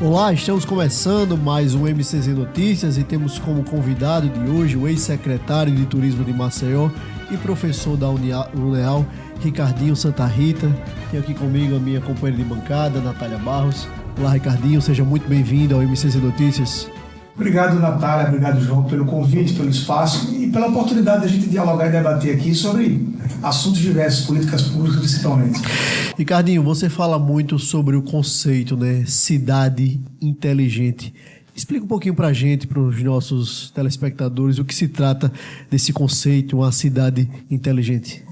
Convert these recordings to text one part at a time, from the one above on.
Olá, estamos começando mais um MCZ Notícias e temos como convidado de hoje o ex-secretário de Turismo de Maceió e professor da UNEAL, Ricardinho Santa Rita. Tenho aqui comigo a minha companheira de bancada, Natália Barros. Olá, Ricardinho, seja muito bem-vindo ao MCZ Notícias. Obrigado, Natália, obrigado, João, pelo convite, pelo espaço e pela oportunidade de a gente dialogar e debater aqui sobre assuntos diversos, políticas públicas principalmente. Ricardinho, você fala muito sobre o conceito, né, cidade inteligente. Explica um pouquinho para a gente, para os nossos telespectadores, o que se trata desse conceito, uma cidade inteligente.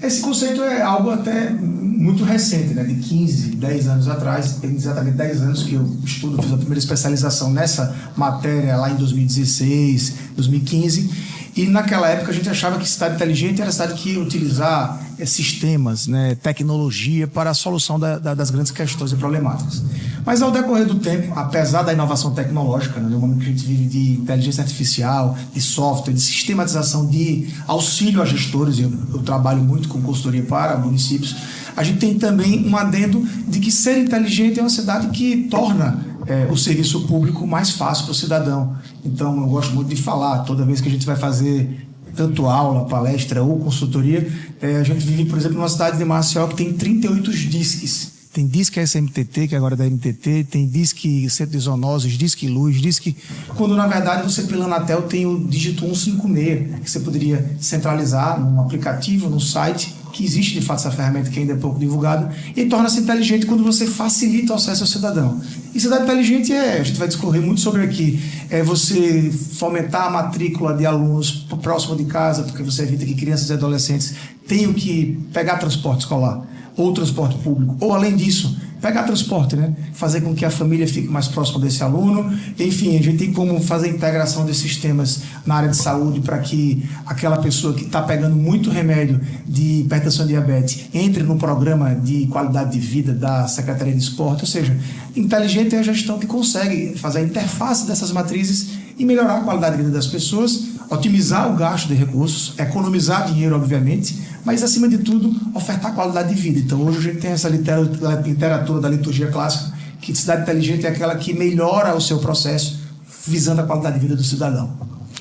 Esse conceito é algo até muito recente, né? De 15, 10 anos atrás, tem exatamente 10 anos que eu estudo, fiz a primeira especialização nessa matéria lá em 2016, 2015, e naquela época a gente achava que cidade inteligente era a cidade que ia utilizar sistemas, né, tecnologia para a solução das grandes questões e problemáticas. Mas ao decorrer do tempo, apesar da inovação tecnológica, né, no momento que a gente vive de inteligência artificial, de software, de sistematização, de auxílio a gestores, eu trabalho muito com consultoria para municípios, a gente tem também um adendo de que ser inteligente é uma cidade que torna o serviço público mais fácil para o cidadão. Então, eu gosto muito de falar, toda vez que a gente vai fazer tanto aula, palestra ou consultoria, a gente vive, por exemplo, numa cidade de Maceió que tem 38 DISCs. Tem DISC SMTT, que agora é da MTT, tem DISC Centro de Zoonoses, DISC Luz, DISC... Quando, na verdade, você pela Anatel tem o dígito 156, que você poderia centralizar num aplicativo, num site, que existe, de fato, essa ferramenta que ainda é pouco divulgada, e torna-se inteligente quando você facilita o acesso ao cidadão. E cidade inteligente a gente vai discorrer muito sobre aqui, você fomentar a matrícula de alunos próximo de casa, porque você evita que crianças e adolescentes tenham que pegar transporte escolar, ou transporte público, ou além disso, pegar transporte, né? Fazer com que a família fique mais próxima desse aluno. Enfim, a gente tem como fazer a integração desses sistemas na área de saúde para que aquela pessoa que está pegando muito remédio de hipertensão e diabetes entre no programa de qualidade de vida da Secretaria de Esporte. Ou seja, inteligente é a gestão que consegue fazer a interface dessas matrizes e melhorar a qualidade de vida das pessoas, otimizar o gasto de recursos, economizar dinheiro, obviamente, mas, acima de tudo, ofertar qualidade de vida. Então, hoje a gente tem essa literatura da liturgia clássica, que cidade inteligente é aquela que melhora o seu processo, visando a qualidade de vida do cidadão.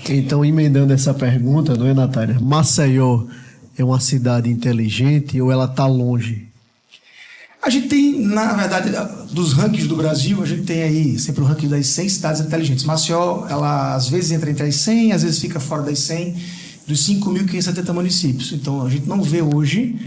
Então, emendando essa pergunta, não é, Natália? Maceió é uma cidade inteligente ou ela está longe? A gente tem, na verdade, dos rankings do Brasil, a gente tem aí sempre o ranking das 100 cidades inteligentes. Maceió, ela às vezes entra entre as 100, às vezes fica fora das 100, dos 5.570 municípios. Então, a gente não vê hoje,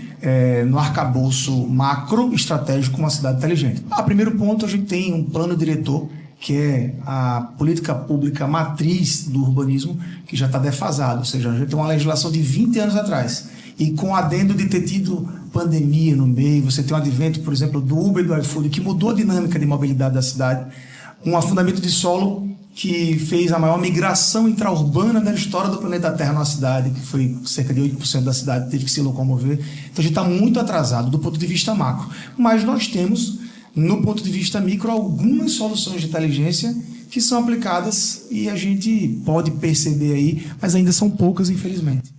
no arcabouço macro estratégico, uma cidade inteligente. A primeiro ponto, a gente tem um plano diretor, que é a política pública matriz do urbanismo, que já está defasado. Ou seja, a gente tem uma legislação de 20 anos atrás. E com adendo de ter tido pandemia no meio, você tem um advento, por exemplo, do Uber e do iFood, que mudou a dinâmica de mobilidade da cidade, um afundamento de solo que fez a maior migração intraurbana da história do planeta Terra na cidade, que foi cerca de 8% da cidade teve que se locomover. Então a gente está muito atrasado do ponto de vista macro. Mas nós temos, no ponto de vista micro, algumas soluções de inteligência que são aplicadas e a gente pode perceber aí, mas ainda são poucas, infelizmente.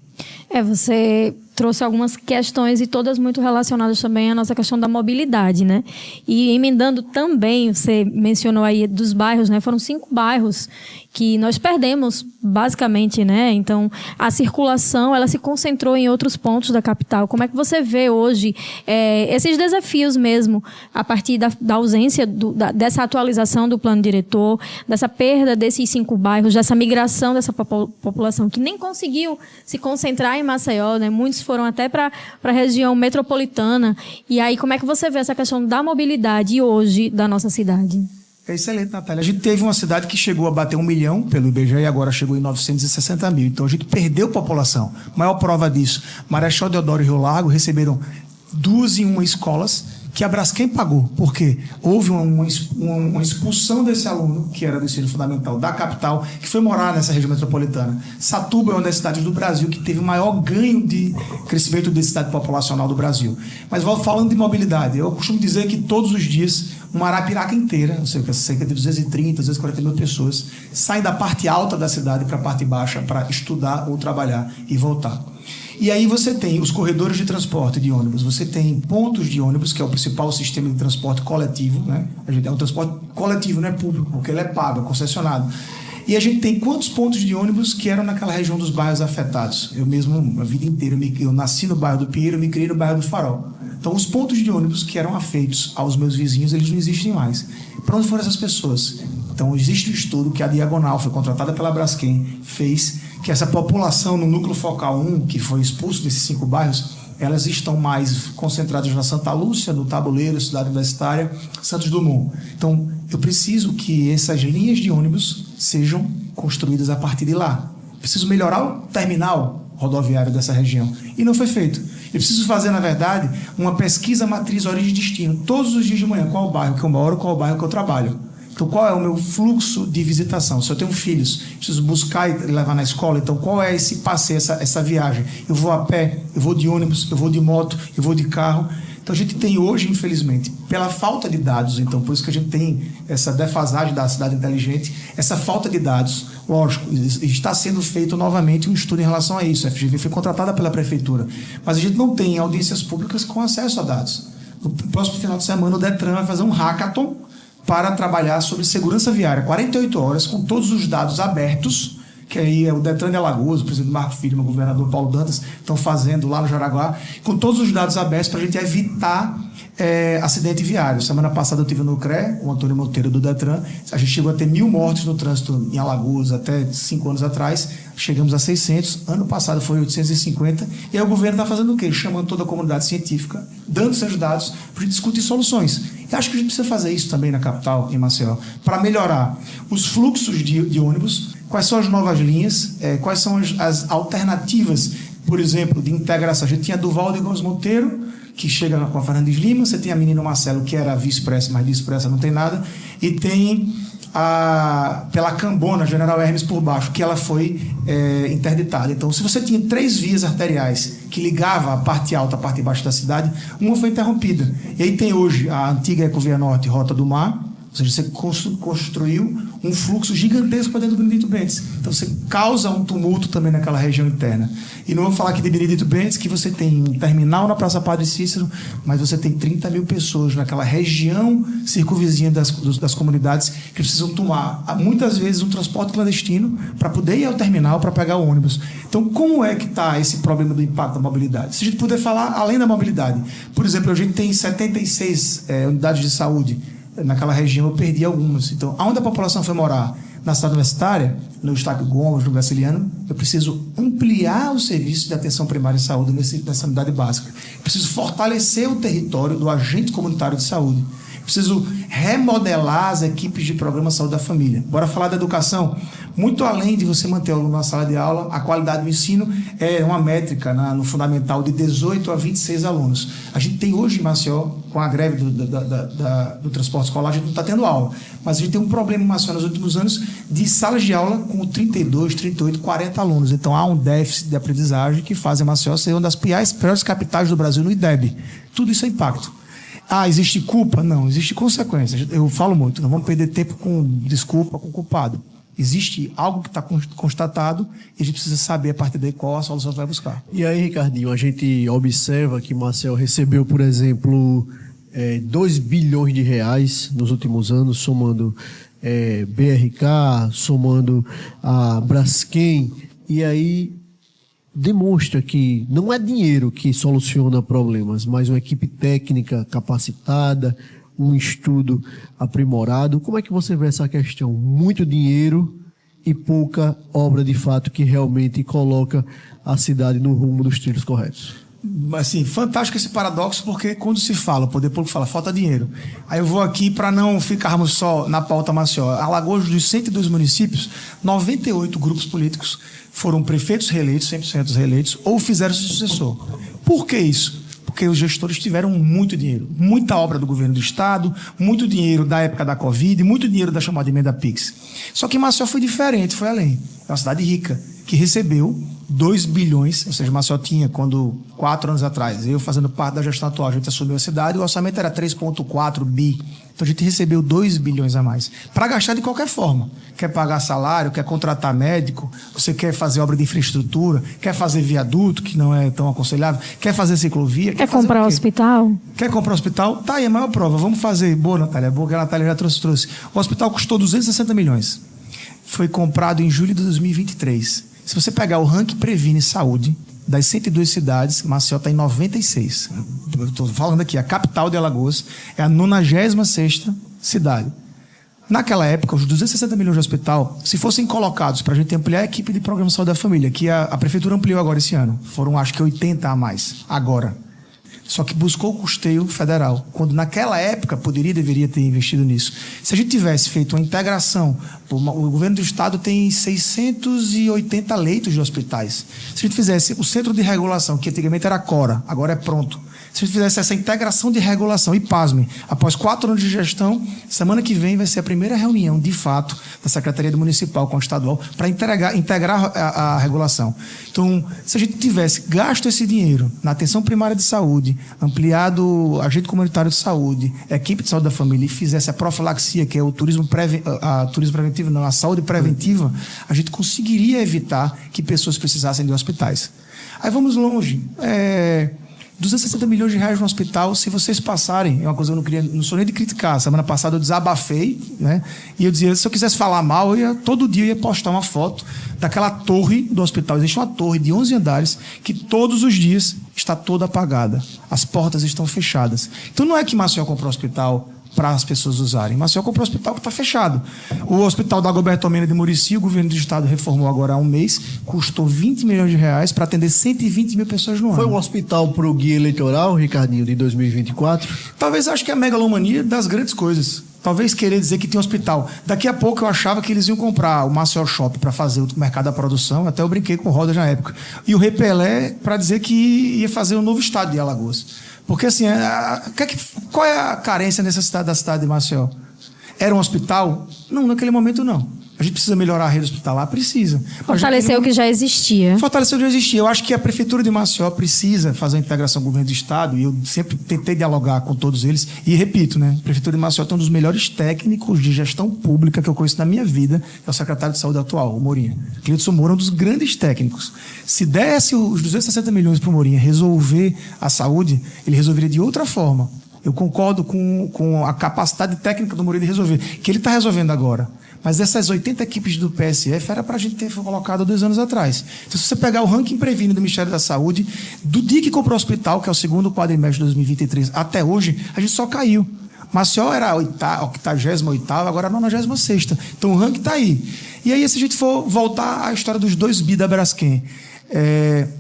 Você trouxe algumas questões e todas muito relacionadas também à nossa questão da mobilidade, né? E emendando também, você mencionou aí dos bairros, né? Foram 5 bairros que nós perdemos, basicamente, né? Então, a circulação, ela se concentrou em outros pontos da capital. Como é que você vê hoje esses desafios mesmo, a partir da ausência dessa atualização do plano diretor, dessa perda desses 5 bairros, dessa migração dessa população que nem conseguiu se concentrar em Maceió, né? Muitos foram até para a região metropolitana. E aí, como é que você vê essa questão da mobilidade hoje da nossa cidade? É excelente, Natália. A gente teve uma cidade que chegou a bater 1 milhão pelo IBGE e agora chegou em 960 mil. Então, a gente perdeu população. Maior prova disso, Marechal Deodoro e Rio Largo receberam 2 em 1 escolas que a Braskem pagou. Por quê? Houve uma expulsão desse aluno, que era do ensino fundamental da capital, que foi morar nessa região metropolitana. Satuba é uma das cidades do Brasil que teve o maior ganho de crescimento de densidade populacional do Brasil. Mas falando de mobilidade, eu costumo dizer que todos os dias uma Arapiraca inteira, não sei, cerca de 230, 240 mil pessoas, saem da parte alta da cidade para a parte baixa para estudar ou trabalhar e voltar. E aí você tem os corredores de transporte de ônibus, você tem pontos de ônibus, que é o principal sistema de transporte coletivo, né? A gente é um transporte coletivo, não é público, porque ele é pago, é concessionado. E a gente tem quantos pontos de ônibus que eram naquela região dos bairros afetados? Eu mesmo, a vida inteira, eu nasci no bairro do Pinheiro, me criei no bairro do Farol. Então, os pontos de ônibus que eram afeitos aos meus vizinhos, eles não existem mais. Para onde foram essas pessoas? Então, existe um estudo que a Diagonal, foi contratada pela Braskem, fez que essa população no núcleo focal 1, que foi expulso desses 5 bairros, elas estão mais concentradas na Santa Lúcia, no Tabuleiro, Cidade Universitária, Santos Dumont. Então, eu preciso que essas linhas de ônibus sejam construídas a partir de lá. Preciso melhorar o terminal rodoviário dessa região. E não foi feito. Eu preciso fazer, na verdade, uma pesquisa matriz origem e destino. Todos os dias de manhã, qual o bairro que eu moro, qual o bairro que eu trabalho. Então, qual é o meu fluxo de visitação? Se eu tenho filhos, preciso buscar e levar na escola, então qual é esse passeio, essa viagem? Eu vou a pé, eu vou de ônibus, eu vou de moto, eu vou de carro. Então, a gente tem hoje, infelizmente, pela falta de dados, então, por isso que a gente tem essa defasagem da cidade inteligente, essa falta de dados, lógico, está sendo feito novamente um estudo em relação a isso. A FGV foi contratada pela prefeitura, mas a gente não tem audiências públicas com acesso a dados. No próximo final de semana, o Detran vai fazer um hackathon para trabalhar sobre segurança viária, 48 horas, com todos os dados abertos, que aí é o Detran de Alagoas, o presidente Marco Filho, o governador Paulo Dantas, estão fazendo lá no Jaraguá, com todos os dados abertos para a gente evitar acidente viário. Semana passada eu estive no CRE, o Antônio Monteiro do Detran, a gente chegou a ter 1.000 mortes no trânsito em Alagoas até 5 anos atrás, chegamos a 600, ano passado foi 850, e aí o governo está fazendo o quê? Chamando toda a comunidade científica, dando seus dados para discutir soluções. E acho que a gente precisa fazer isso também na capital, em Maceió, para melhorar os fluxos de ônibus, quais são as novas linhas, quais são as alternativas, por exemplo, de integração. A gente tinha Duval de Góes Monteiro, que chega com a Fernandes Lima, você tem a menina Marcelo, que era vice-pressa, mas vice-pressa não tem nada, e tem pela Cambona, General Hermes por baixo, que ela foi interditada. Então, se você tinha 3 vias arteriais que ligavam a parte alta à parte baixa da cidade, uma foi interrompida. E aí tem hoje a antiga Ecovia Norte, Rota do Mar, ou seja, você construiu um fluxo gigantesco para dentro do Benedito Bentes. Então, você causa um tumulto também naquela região interna. E não vou falar aqui de Benedito Bentes, que você tem um terminal na Praça Padre Cícero, mas você tem 30.000 pessoas naquela região circunvizinha das comunidades que precisam tomar, muitas vezes, um transporte clandestino para poder ir ao terminal para pegar o ônibus. Então, como é que está esse problema do impacto da mobilidade? Se a gente puder falar além da mobilidade. Por exemplo, a gente tem 76 unidades de saúde. Naquela região eu perdi algumas. Então, aonde a população foi morar? Na cidade universitária, no Estádio Gomes, no Graciliano, eu preciso ampliar o serviço de atenção primária de saúde nessa unidade básica. Eu preciso fortalecer o território do agente comunitário de saúde. Eu preciso remodelar as equipes de programa Saúde da Família. Bora falar da educação. Muito além de você manter o aluno na sala de aula, a qualidade do ensino é uma métrica no fundamental de 18 a 26 alunos. A gente tem hoje em Maceió, com a greve do transporte escolar, a gente não está tendo aula. Mas a gente tem um problema em Maceió nos últimos anos de salas de aula com 32, 38, 40 alunos. Então há um déficit de aprendizagem que faz a Maceió ser uma das piores capitais do Brasil no IDEB. Tudo isso é impacto. Existe culpa? Não, existe consequência. Eu falo muito, não vamos perder tempo com desculpa, com culpado. Existe algo que está constatado e a gente precisa saber a partir daí qual a solução vai buscar. E aí, Ricardinho, a gente observa que Maceió recebeu, por exemplo, 2 bilhões de reais nos últimos anos, somando BRK, somando a Braskem, e aí demonstra que não é dinheiro que soluciona problemas, mas uma equipe técnica capacitada, um estudo aprimorado. Como é que você vê essa questão? Muito dinheiro e pouca obra de fato que realmente coloca a cidade no rumo dos trilhos corretos. Assim, fantástico esse paradoxo, porque quando se fala, o poder público fala, falta dinheiro. Aí eu vou aqui para não ficarmos só na pauta Maceió. Alagoas, dos 102 municípios, 98 grupos políticos foram prefeitos reeleitos, 100% reeleitos, ou fizeram seu sucessor. Por que isso? Porque os gestores tiveram muito dinheiro, muita obra do governo do estado, muito dinheiro da época da Covid, muito dinheiro da chamada emenda PIX. Só que Maceió foi diferente, foi além. É uma cidade rica, que recebeu 2 bilhões, ou seja, Maceió tinha, quando 4 anos atrás, eu fazendo parte da gestão atual, a gente assumiu a cidade, o orçamento era 3,4 bi. Então a gente recebeu 2 bilhões a mais, para gastar de qualquer forma. Quer pagar salário, quer contratar médico, você quer fazer obra de infraestrutura, quer fazer viaduto, que não é tão aconselhável, quer fazer ciclovia. Quer comprar hospital? Quer comprar hospital? Tá aí a maior prova. Vamos fazer. Boa, Natália. Boa que a Natália já trouxe. O hospital custou 260 milhões. Foi comprado em julho de 2023. Se você pegar o ranking Previne Saúde, das 102 cidades, Maceió está em 96. Estou falando aqui, a capital de Alagoas é a 96ª cidade. Naquela época, os 260 milhões de hospital, se fossem colocados para a gente ampliar a equipe de programa de saúde da família, que a prefeitura ampliou agora esse ano, foram acho que 80 a mais, agora. Só que buscou o custeio federal, quando naquela época deveria ter investido nisso. Se a gente tivesse feito uma integração, o governo do estado tem 680 leitos de hospitais. Se a gente fizesse o centro de regulação, que antigamente era Cora, agora é Pronto. Se a gente fizesse essa integração de regulação, e pasmem, após 4 anos de gestão, semana que vem vai ser a primeira reunião, de fato, da Secretaria Municipal com a Estadual, para integrar a regulação. Então, se a gente tivesse gasto esse dinheiro na atenção primária de saúde, ampliado agente comunitário de saúde, equipe de saúde da família, e fizesse a profilaxia, que é o turismo preventivo, não, a saúde preventiva, a gente conseguiria evitar que pessoas precisassem de hospitais. Aí vamos longe. 260 milhões de reais no hospital, se vocês passarem, é uma coisa que eu não sou nem de criticar. Semana passada eu desabafei, né? E eu dizia, se eu quisesse falar mal, todo dia eu ia postar uma foto daquela torre do hospital. Existe uma torre de 11 andares que todos os dias está toda apagada. As portas estão fechadas. Então não é que Maceió comprou o hospital para as pessoas usarem. Maceió comprou o hospital que está fechado. O hospital da Dagoberto Mena de Murici, o governo do estado reformou agora há um mês, custou 20 milhões de reais para atender 120 mil pessoas no ano. Foi um hospital para o guia eleitoral, Ricardinho, de 2024? Talvez, acho que é a megalomania das grandes coisas. Talvez querer dizer que tem hospital. Daqui a pouco eu achava que eles iam comprar o Maceió Shop para fazer o mercado da produção, até eu brinquei com o Roda na época. E o Repelé para dizer que ia fazer um novo estádio de Alagoas. Porque, assim, qual é a carência necessidade da cidade de Maceió? Era um hospital? Não, naquele momento não. A gente precisa melhorar a rede hospitalar? Precisa. Fortalecer o que já existia. Fortalecer o que já existia. Eu acho que a Prefeitura de Maceió precisa fazer a integração com o governo do Estado, e eu sempre tentei dialogar com todos eles. E repito, né? A Prefeitura de Maceió tem um dos melhores técnicos de gestão pública que eu conheço na minha vida, que é o secretário de Saúde atual, o Morinha. Cleiton Moura é um dos grandes técnicos. Se desse os 260 milhões para o Morinha resolver a saúde, ele resolveria de outra forma. Eu concordo com a capacidade técnica do Morinha de resolver, que ele está resolvendo agora. Mas essas 80 equipes do PSF era para a gente ter colocado há 2 anos atrás. Então, se você pegar o ranking Previne do Ministério da Saúde, do dia que comprou o hospital, que é o segundo quadrimestre de 2023, até hoje, a gente só caiu. Maceió era a 88ª, agora a 96ª. Então o ranking está aí. E aí, se a gente for voltar à história dos 2 bi da Braskem,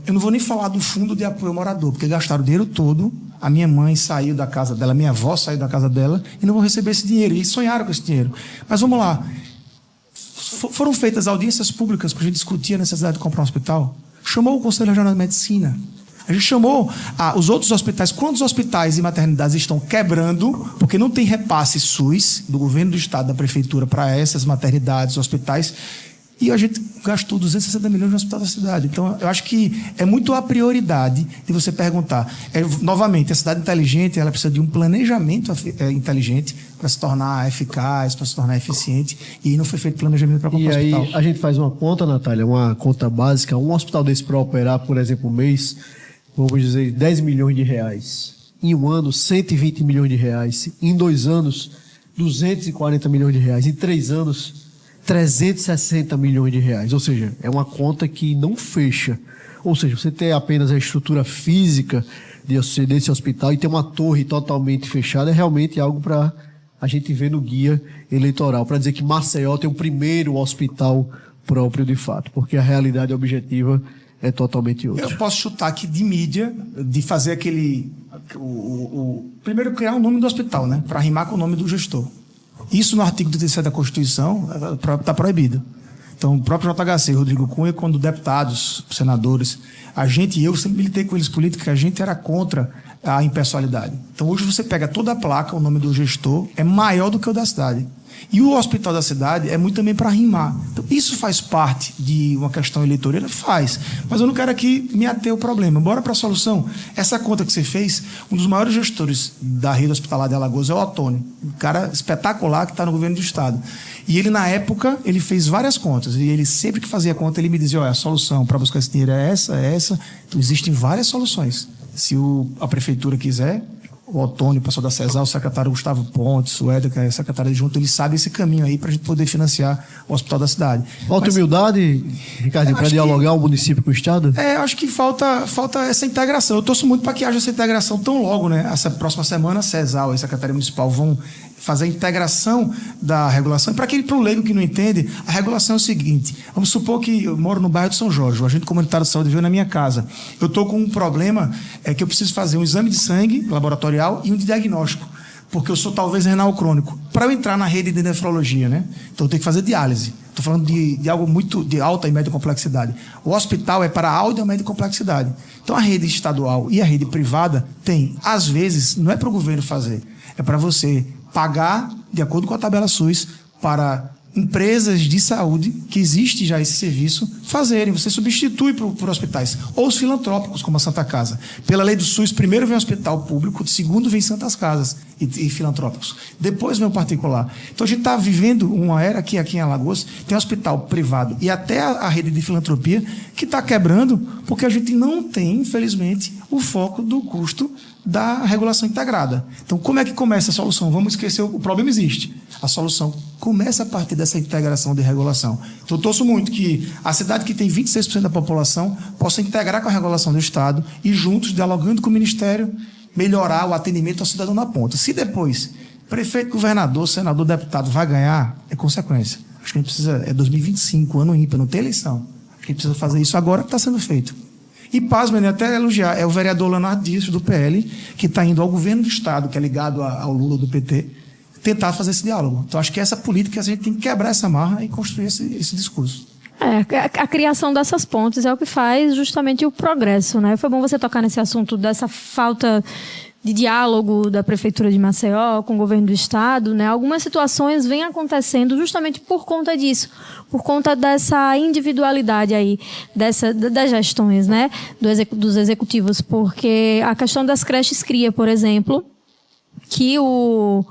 eu não vou nem falar do fundo de apoio ao morador, porque gastaram o dinheiro todo. A minha mãe saiu da casa dela, minha avó saiu da casa dela e não vão receber esse dinheiro. E sonharam com esse dinheiro. Mas vamos lá. Foram feitas audiências públicas para a gente discutir a necessidade de comprar um hospital. Chamou o Conselho Regional de Medicina. A gente chamou os outros hospitais. Quantos hospitais e maternidades estão quebrando porque não tem repasse SUS do governo do estado, da prefeitura, para essas maternidades, hospitais? E a gente gastou 260 milhões no hospital da cidade. Então, eu acho que é muito a prioridade de você perguntar. Novamente, a cidade inteligente, ela precisa de um planejamento inteligente para se tornar eficaz, para se tornar eficiente. E não foi feito planejamento para comprar hospital. E aí, a gente faz uma conta, Natália, uma conta básica. Um hospital desse para operar, por exemplo, um mês, vamos dizer, 10 milhões de reais. Em um ano, 120 milhões de reais. Em 2 anos, 240 milhões de reais. Em 3 anos... 360 milhões de reais, ou seja, é uma conta que não fecha. Ou seja, você ter apenas a estrutura física desse hospital e ter uma torre totalmente fechada é realmente algo para a gente ver no guia eleitoral, para dizer que Maceió tem o primeiro hospital próprio de fato, porque a realidade objetiva é totalmente outra. Eu posso chutar aqui de mídia, de fazer primeiro criar o nome do hospital, né, para rimar com o nome do gestor. Isso no artigo 37 da Constituição está proibido. Então, o próprio JHC, Rodrigo Cunha, quando deputados, senadores, eu sempre militei com eles políticos, a gente era contra a impessoalidade. Então, hoje você pega toda a placa, o nome do gestor é maior do que o da cidade. E o hospital da cidade é muito também para rimar. Então, isso faz parte de uma questão eleitoreira? Faz. Mas eu não quero aqui me ater ao problema. Bora para a solução. Essa conta que você fez, um dos maiores gestores da rede hospitalar de Alagoas é o Otônio. Um cara espetacular que está no governo do estado. E ele, na época, ele fez várias contas. E ele, sempre que fazia conta, ele me dizia, olha, a solução para buscar esse dinheiro é essa, é essa. Então, existem várias soluções. Se a prefeitura quiser... O Otônio, o pessoal da CESAL, o secretário Gustavo Pontes, o Éder, que é secretário adjunto, ele sabe esse caminho aí para a gente poder financiar o hospital da cidade. Falta humildade, Ricardinho, para dialogar o município com o Estado? Eu acho que falta essa integração. Eu torço muito para que haja essa integração tão logo, né? Essa próxima semana, a CESAL e a Secretaria Municipal vão fazer a integração da regulação. E para o leigo que não entende, a regulação é o seguinte: vamos supor que eu moro no bairro de São Jorge, o agente comunitário de saúde veio na minha casa. Eu estou com um problema que eu preciso fazer um exame de sangue laboratorial e um de diagnóstico, porque eu sou talvez renal crônico. Para eu entrar na rede de nefrologia, né? Então eu tenho que fazer diálise. Estou falando de algo muito de alta e média complexidade. O hospital é para alta e média complexidade. Então a rede estadual e a rede privada tem, às vezes, não é para o governo fazer, é para você pagar, de acordo com a tabela SUS, para empresas de saúde, que existe já esse serviço, fazerem. Você substitui por hospitais. Ou os filantrópicos, como a Santa Casa. Pela lei do SUS, primeiro vem o hospital público, segundo vem Santas Casas e filantrópicos. Depois vem o particular. Então a gente está vivendo uma era que aqui em Alagoas tem hospital privado e até a rede de filantropia que está quebrando porque a gente não tem, infelizmente, o foco do custo da regulação integrada. Então, como é que começa a solução? Vamos esquecer, o problema existe. A solução começa a partir dessa integração de regulação. Então, eu torço muito que a cidade que tem 26% da população possa integrar com a regulação do Estado e juntos, dialogando com o Ministério, melhorar o atendimento ao cidadão na ponta. Se depois prefeito, governador, senador, deputado vai ganhar, é consequência. Acho que a gente precisa, 2025, ano ímpar, não tem eleição. A gente precisa fazer isso agora que está sendo feito. E, pasmem, até elogiar, é o vereador Leonardo Dias, do PL, que está indo ao governo do Estado, que é ligado ao Lula do PT, tentar fazer esse diálogo. Então, acho que essa política, a gente tem que quebrar essa marra e construir esse discurso. A criação dessas pontes é o que faz justamente o progresso, né? Foi bom você tocar nesse assunto dessa falta de diálogo da Prefeitura de Maceió com o governo do Estado, né? Algumas situações vêm acontecendo justamente por conta disso, por conta dessa individualidade aí, das gestões, né? Dos executivos, porque a questão das creches cria, por exemplo, que o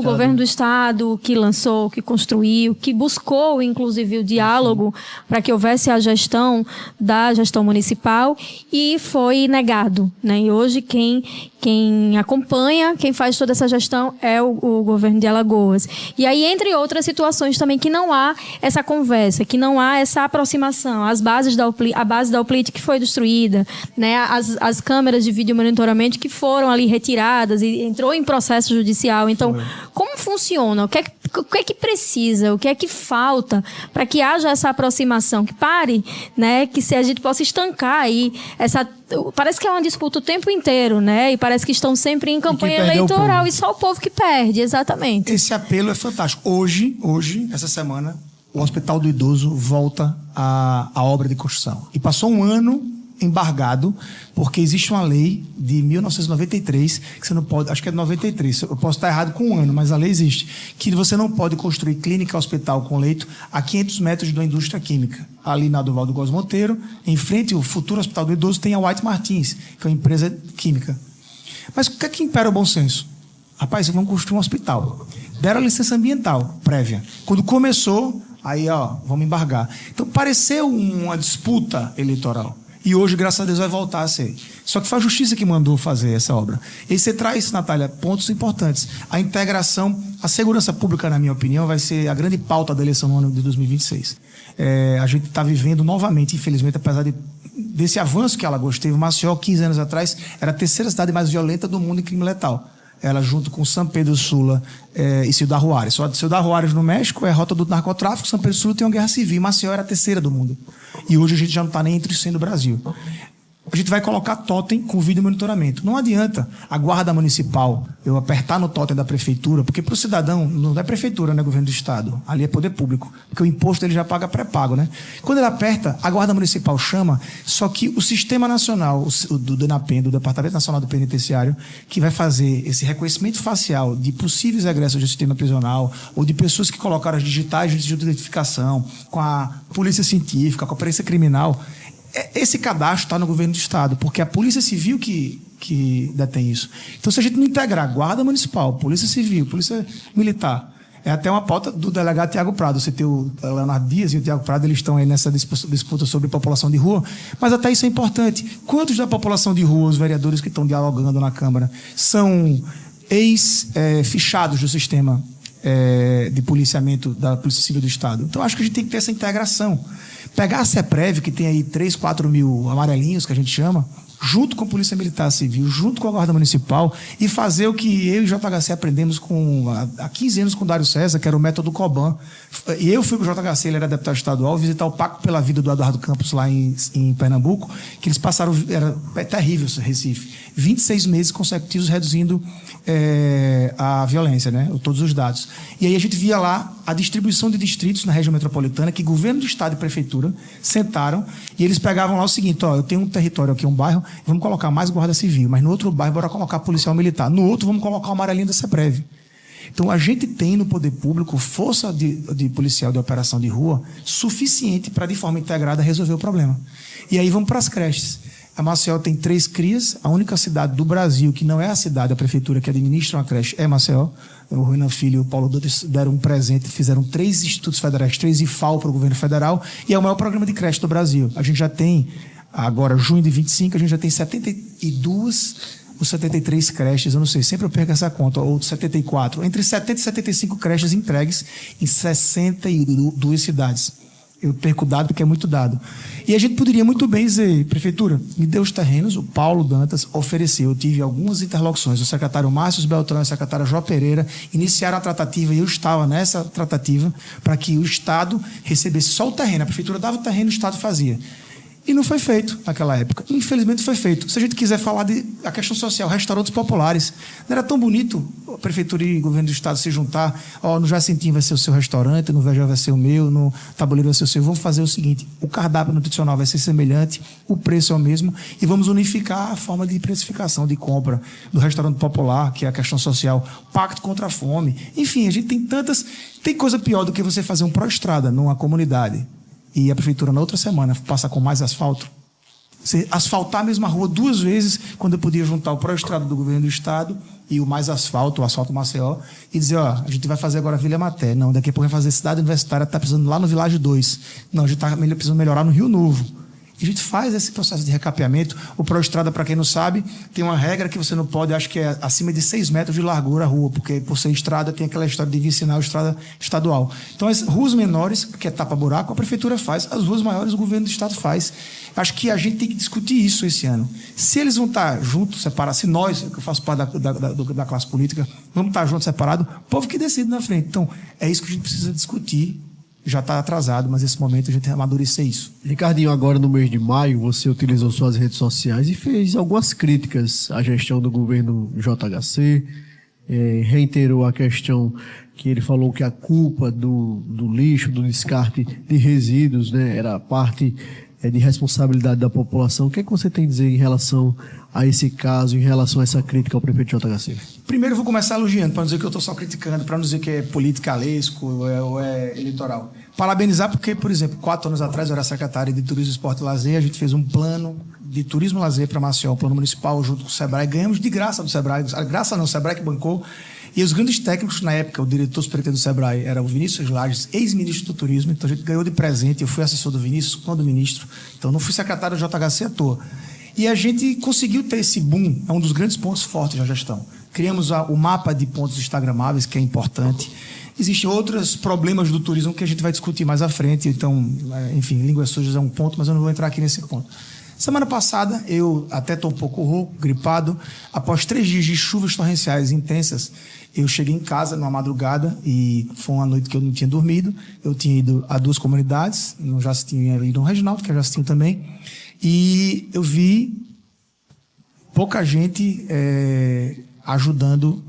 governo do Estado que lançou, que construiu, que buscou, inclusive, o diálogo para que houvesse a gestão da gestão municipal e foi negado, né? E hoje quem acompanha, quem faz toda essa gestão é o governo de Alagoas. E aí, entre outras situações também, que não há essa conversa, que não há essa aproximação. A base da UPLIT que foi destruída, né? As câmeras de vídeo monitoramento que foram ali retiradas e entrou em processo judicial. Então, como funciona? O que é que precisa? O que é que falta para que haja essa aproximação? Que pare, né? Que a gente possa estancar aí essa... Parece que é uma disputa o tempo inteiro, né? E parece que estão sempre em campanha eleitoral e só o povo que perde, exatamente. Esse apelo é fantástico. Hoje, essa semana, o Hospital do Idoso volta à obra de construção. E passou um ano embargado, porque existe uma lei de 1993, que você não pode, acho que é de 93, eu posso estar errado com um ano, mas a lei existe, que você não pode construir clínica hospital com leito a 500 metros da indústria química. Ali na Duval do Góes Monteiro, em frente ao futuro Hospital do Idoso, tem a White Martins, que é uma empresa química. Mas o que é que impera o bom senso? Rapaz, vamos construir um hospital. Deram a licença ambiental prévia. Quando começou, aí, vamos embargar. Então, pareceu uma disputa eleitoral. E hoje, graças a Deus, vai voltar a ser. Só que foi a Justiça que mandou fazer essa obra. E você traz, Natália, pontos importantes. A integração, a segurança pública, na minha opinião, vai ser a grande pauta da eleição no ano de 2026. A gente está vivendo novamente, infelizmente, apesar desse avanço que Alagoas teve, Maceió, 15 anos atrás, era a terceira cidade mais violenta do mundo em crime letal. Ela, junto com São Pedro Sula e Ciudad Juárez. Ciudad Juárez, no México, é a rota do narcotráfico. São Pedro Sula tem uma guerra civil. Maceió era a terceira do mundo. E hoje a gente já não está nem entre os 100 do Brasil. a gente vai colocar totem com vídeo monitoramento. Não adianta a guarda municipal, eu apertar no totem da prefeitura, porque para o cidadão, não é prefeitura, não é governo do estado, ali é poder público, porque o imposto ele já paga pré-pago, né? Quando ele aperta, a guarda municipal chama, só que o sistema nacional, do DENAPEN, do Departamento Nacional do Penitenciário, que vai fazer esse reconhecimento facial de possíveis egressos do sistema prisional, ou de pessoas que colocaram as digitais de identificação, com a polícia científica, com a perícia criminal, esse cadastro está no governo do estado, porque a Polícia Civil que detém isso. Então, se a gente não integrar Guarda Municipal, Polícia Civil, Polícia Militar, é até uma pauta do delegado Tiago Prado. Você tem o Leonardo Dias e o Tiago Prado, eles estão aí nessa disputa sobre população de rua, mas até isso é importante. Quantos da população de rua, os vereadores que estão dialogando na Câmara, são ex-fichados do sistema de policiamento da Polícia Civil do Estado? Então, acho que a gente tem que ter essa integração. Pegar a CEPREV, que tem aí 3, 4 mil amarelinhos, que a gente chama, junto com a Polícia Militar Civil, junto com a Guarda Municipal, e fazer o que eu e o JHC aprendemos há 15 anos com o Dário César, que era o método Coban. E eu fui com o JHC, ele era deputado estadual, visitar o Pacto pela Vida do Eduardo Campos lá em Pernambuco, que eles passaram, era terrível esse Recife, 26 meses consecutivos reduzindo a violência, né? Todos os dados. E aí a gente via lá a distribuição de distritos na região metropolitana, que governo do estado e prefeitura sentaram, e eles pegavam lá o seguinte: ó, eu tenho um território aqui, um bairro, vamos colocar mais guarda civil, mas no outro bairro bora colocar policial militar, no outro vamos colocar o amarelinho da CEPREV. Então a gente tem no poder público força de policial de operação de rua suficiente para, de forma integrada, resolver o problema. E aí vamos para as creches. A Maceió tem 3 CRIAs, a única cidade do Brasil que não é a cidade, a prefeitura que administra uma creche é Maceió. O Renan Filho e o Paulo Dantas deram um presente, fizeram 3 institutos federais, 3 IFAL para o governo federal, e é o maior programa de creche do Brasil. A gente já tem, agora, junho de 25, a gente já tem 72 ou 73 creches, eu não sei, sempre eu perco essa conta, ou 74, entre 70 e 75 creches entregues em 62 cidades. Eu perco dado porque é muito dado. E a gente poderia muito bem dizer: prefeitura, me dê os terrenos. O Paulo Dantas ofereceu. Eu tive algumas interlocuções. O secretário Márcio Beltrão e a secretária Jó Pereira iniciaram a tratativa, e eu estava nessa tratativa, para que o Estado recebesse só o terreno. A prefeitura dava o terreno, o Estado fazia. E não foi feito naquela época. Infelizmente foi feito. Se a gente quiser falar a questão social, restaurantes populares, não era tão bonito a prefeitura e o governo do estado se juntar: ó, no Jacintinho vai ser o seu restaurante, no Vejão vai ser o meu, no Tabuleiro vai ser o seu. Vamos fazer o seguinte: o cardápio nutricional vai ser semelhante, o preço é o mesmo, e vamos unificar a forma de precificação, de compra do restaurante popular, que é a questão social, pacto contra a fome. Enfim, a gente tem coisa pior do que você fazer um pró-estrada numa comunidade e a prefeitura, na outra semana, passa com mais asfalto. Você asfaltar a mesma rua 2 vezes, quando eu podia juntar o pró-estrada do governo do estado e o mais asfalto, o asfalto Maceió, e dizer: ó, a gente vai fazer agora a Vila Maté. Não, daqui a pouco vai fazer Cidade Universitária, está precisando lá no Vilagem 2. Não, a gente está precisando melhorar no Rio Novo. E a gente faz esse processo de recapeamento. O pró-estrada, para quem não sabe, tem uma regra que você não pode, acho que é acima de 6 metros de largura a rua, porque por ser estrada tem aquela história de vicinal, estrada estadual. Então as ruas menores, que é tapa-buraco, a prefeitura faz. As ruas maiores o governo do estado faz. Acho que a gente tem que discutir isso esse ano. Se eles vão estar juntos, separados, se nós, que eu faço parte da classe política, vamos estar juntos, separados, o povo que decide na frente. Então, é isso que a gente precisa discutir. Já está atrasado, mas nesse momento a gente amadurecer isso. Ricardinho, agora no mês de maio, você utilizou suas redes sociais e fez algumas críticas à gestão do governo JHC, reiterou a questão que ele falou que a culpa do lixo, do descarte de resíduos, né, era parte de responsabilidade da população. O que é que você tem a dizer em relação a esse caso, em relação a essa crítica ao prefeito JHC? Primeiro eu vou começar elogiando, para não dizer que eu estou só criticando, para não dizer que é politicalesco ou é eleitoral. Parabenizar porque, por exemplo, 4 anos atrás eu era secretário de Turismo, Esporte e Lazer, a gente fez um plano de turismo e lazer para Maceió, um plano municipal junto com o Sebrae, ganhamos de graça do Sebrae, graça não, o Sebrae que bancou. E os grandes técnicos, na época, o diretor superior do Sebrae era o Vinícius Lages, ex-ministro do Turismo, então a gente ganhou de presente. Eu fui assessor do Vinícius quando ministro, então não fui secretário do JHC à toa. E a gente conseguiu ter esse boom, é um dos grandes pontos fortes da gestão. Criamos o mapa de pontos instagramáveis, que é importante. Existem outros problemas do turismo que a gente vai discutir mais à frente, então, enfim, línguas sujas é um ponto, mas eu não vou entrar aqui nesse ponto. Semana passada, eu até estou um pouco rouco, gripado. Após 3 dias de chuvas torrenciais intensas, eu cheguei em casa numa madrugada e foi uma noite que eu não tinha dormido. Eu tinha ido a 2 comunidades, no Jacintinho e no Reginaldo, que é Jacintinho também. E eu vi pouca gente ajudando.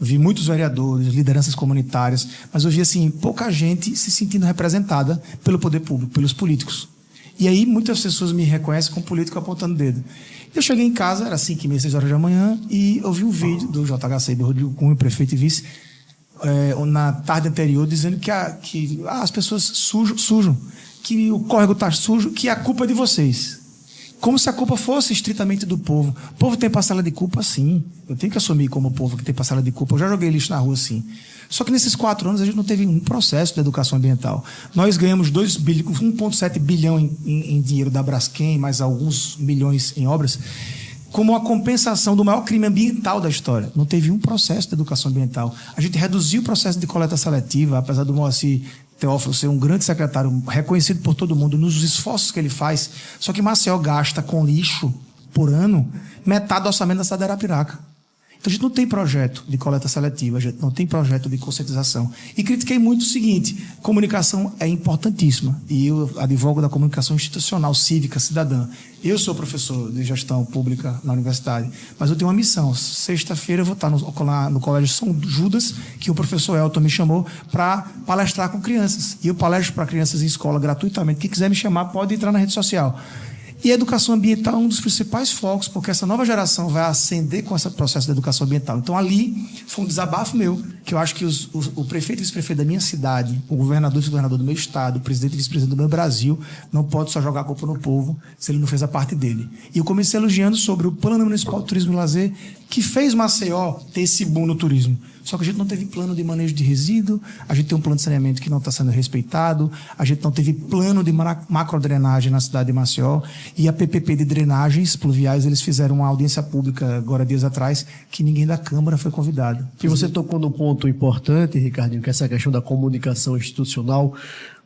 Vi muitos vereadores, lideranças comunitárias, mas eu vi assim, pouca gente se sentindo representada pelo poder público, pelos políticos. E aí muitas pessoas me reconhecem como político apontando o dedo. Eu cheguei em casa, era 5h30, 6 horas da manhã, e eu vi um vídeo do JHC, do Rodrigo Cunha, prefeito e vice, na tarde anterior, dizendo que as pessoas sujam, que o córrego está sujo, que a culpa é de vocês. Como se a culpa fosse estritamente do povo. O povo tem parcela de culpa, sim. Eu tenho que assumir como povo que tem parcela de culpa. Eu já joguei lixo na rua, sim. Só que nesses 4 anos a gente não teve um processo de educação ambiental. Nós ganhamos 1,7 bilhão em dinheiro da Braskem, mais alguns milhões em obras, como uma compensação do maior crime ambiental da história. Não teve um processo de educação ambiental. A gente reduziu o processo de coleta seletiva, apesar do Moacir Teófilo ser um grande secretário, reconhecido por todo mundo nos esforços que ele faz. Só que Maceió gasta com lixo, por ano, metade do orçamento da cidade de Arapiraca. Então a gente não tem projeto de coleta seletiva, a gente não tem projeto de conscientização. E critiquei muito o seguinte: comunicação é importantíssima. E eu advogo da comunicação institucional, cívica, cidadã. Eu sou professor de gestão pública na universidade, mas eu tenho uma missão. Sexta-feira eu vou estar no Colégio São Judas, que o professor Elton me chamou para palestrar com crianças. E eu palestro para crianças em escola gratuitamente. Quem quiser me chamar pode entrar na rede social. E a educação ambiental é um dos principais focos, porque essa nova geração vai ascender com esse processo de educação ambiental. Então, ali foi um desabafo meu, que eu acho que o prefeito e vice-prefeito da minha cidade, o governador e vice-governador do meu estado, o presidente e vice-presidente do meu Brasil, não pode só jogar a culpa no povo se ele não fez a parte dele. E eu comecei elogiando sobre o Plano Municipal de Turismo e Lazer, que fez Maceió ter esse boom no turismo. Só que a gente não teve plano de manejo de resíduo, a gente tem um plano de saneamento que não está sendo respeitado, a gente não teve plano de macrodrenagem na cidade de Maceió, e a PPP de drenagens pluviais, eles fizeram uma audiência pública agora dias atrás, que ninguém da Câmara foi convidado. E você tocou num ponto importante, Ricardinho, que é essa questão da comunicação institucional.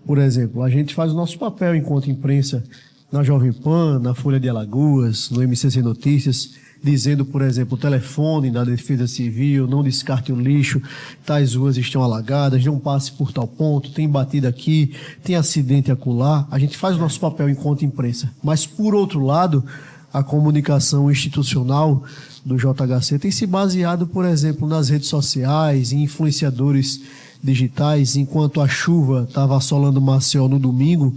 Por exemplo, a gente faz o nosso papel enquanto imprensa na Jovem Pan, na Folha de Alagoas, no MCC Notícias, dizendo, por exemplo, o telefone da Defesa Civil, não descarte o lixo, tais ruas estão alagadas, não passe por tal ponto, tem batida aqui, tem acidente acolá. A gente faz o nosso papel enquanto imprensa. Mas, por outro lado, a comunicação institucional do JHC tem se baseado, por exemplo, nas redes sociais, em influenciadores digitais. Enquanto a chuva estava assolando Maceió no domingo,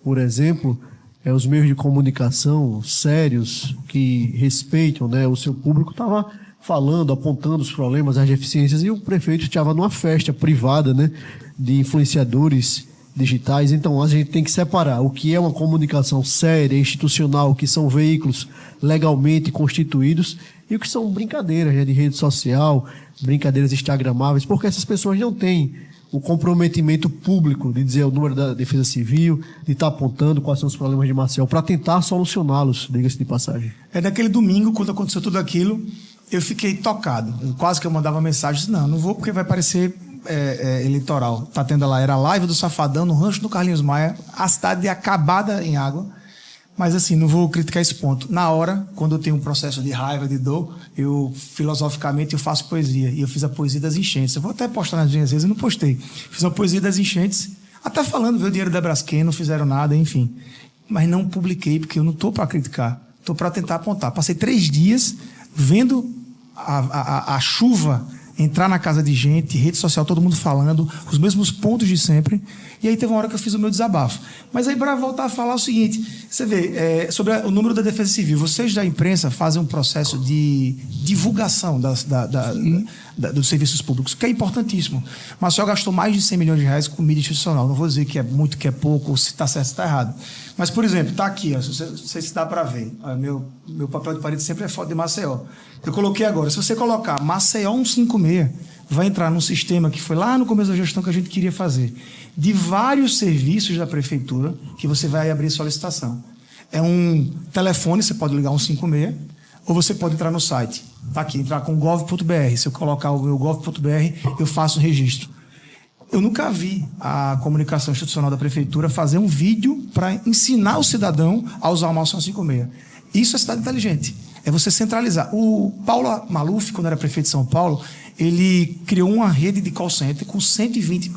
por exemplo, os meios de comunicação sérios, que respeitam, né, o seu público, estavam falando, apontando os problemas, as deficiências, e o prefeito estava numa festa privada, né, de influenciadores digitais. Então, a gente tem que separar o que é uma comunicação séria, institucional, que são veículos legalmente constituídos, e o que são brincadeiras, né, de rede social, brincadeiras instagramáveis, porque essas pessoas não têm o comprometimento público de dizer o número da Defesa Civil, de estar apontando quais são os problemas de Maceió, para tentar solucioná-los, diga-se de passagem. Naquele domingo, quando aconteceu tudo aquilo, eu fiquei tocado. Quase que eu mandava mensagem, disse, não vou porque vai parecer eleitoral. Tá tendo lá, era a live do Safadão, no rancho do Carlinhos Maia, a cidade acabada em água. Mas assim, não vou criticar esse ponto. Na hora, quando eu tenho um processo de raiva, de dor, eu, filosoficamente, eu faço poesia. E eu fiz a poesia das enchentes. Eu vou até postar nas minhas redes, eu não postei. Fiz uma poesia das enchentes, até falando, veio o dinheiro da Braskem, não fizeram nada, enfim. Mas não publiquei, porque eu não estou para criticar. Estou para tentar apontar. Passei 3 dias vendo a chuva entrar na casa de gente, rede social, todo mundo falando, os mesmos pontos de sempre. E aí teve uma hora que eu fiz o meu desabafo. Mas aí, para voltar a falar o seguinte, você vê, sobre o número da Defesa Civil, vocês da imprensa fazem um processo de divulgação dos serviços públicos, que é importantíssimo. Maceió gastou mais de 100 milhões de reais com mídia institucional. Não vou dizer que é muito, que é pouco, ou se está certo, se está errado. Mas, por exemplo, está aqui, ó, não sei se dá para ver. Meu papel de parede sempre é foto de Maceió. Eu coloquei agora, se você colocar Maceió 156, vai entrar num sistema que foi lá no começo da gestão que a gente queria fazer, de vários serviços da prefeitura, que você vai abrir solicitação. É um telefone, você pode ligar 156, ou você pode entrar no site. Está aqui, entrar com gov.br. Se eu colocar o meu gov.br, eu faço o registro. Eu nunca vi a comunicação institucional da prefeitura fazer um vídeo para ensinar o cidadão a usar o mouse 156. Isso é cidade inteligente. É você centralizar. O Paulo Maluf, quando era prefeito de São Paulo, ele criou uma rede de call center com 120